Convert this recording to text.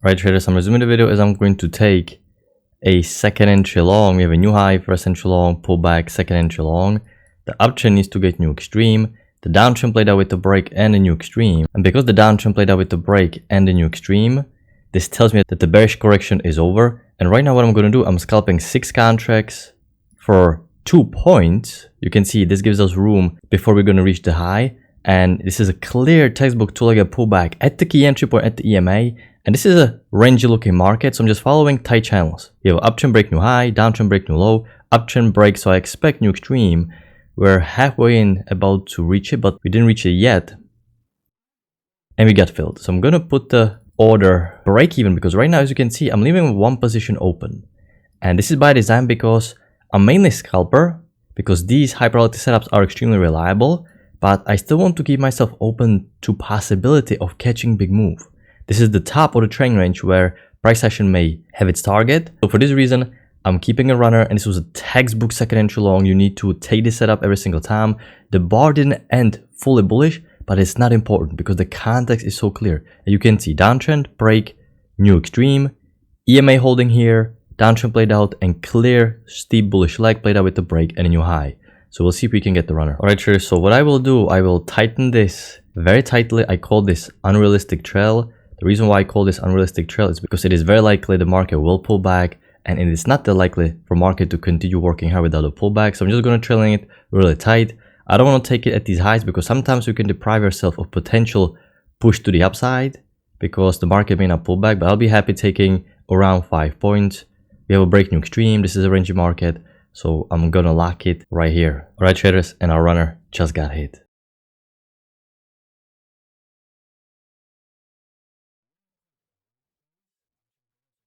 Alright traders, I'm resuming the video as I'm going to take a second entry long. We have a new high, first entry long, pullback, second entry long. The uptrend needs to get new extreme. The downtrend played out with the break and a new extreme. And because the downtrend played out with the break and the new extreme, this tells me that the bearish correction is over. And right now what I'm going to do, I'm scalping 6 contracts for 2 points. You can see this gives us room before we're going to reach the high. And this is a clear textbook 2-legged pullback at the key entry point at the EMA. And this is a rangy looking market, so I'm just following tight channels. You have uptrend break new high, downtrend break new low, uptrend break, so I expect new extreme. We're halfway in, about to reach it, but we didn't reach it yet. And we got filled. So I'm going to put the order break even, because right now, as you can see, I'm leaving one position open. And this is by design because I'm mainly scalper, because these high probability setups are extremely reliable, but I still want to keep myself open to possibility of catching big move. This is the top of the trend range where price action may have its target. So for this reason, I'm keeping a runner, and this was a textbook second entry long. You need to take this setup every single time. The bar didn't end fully bullish, but it's not important because the context is so clear. And you can see downtrend, break, new extreme, EMA holding here, downtrend played out, and clear steep bullish leg played out with the break and a new high. So we'll see if we can get the runner. Alright, sure. So what I will do, I will tighten this very tightly. I call this unrealistic trail. The reason why I call this unrealistic trail is because it is very likely the market will pull back, and it is not that likely for market to continue working hard without a pullback. So I'm just going to trailing it really tight. I don't want to take it at these highs because sometimes you can deprive yourself of potential push to the upside because the market may not pull back, but I'll be happy taking around 5 points. We have a break new extreme. This is a rangy market, so I'm going to lock it right here. Alright traders, and our runner just got hit.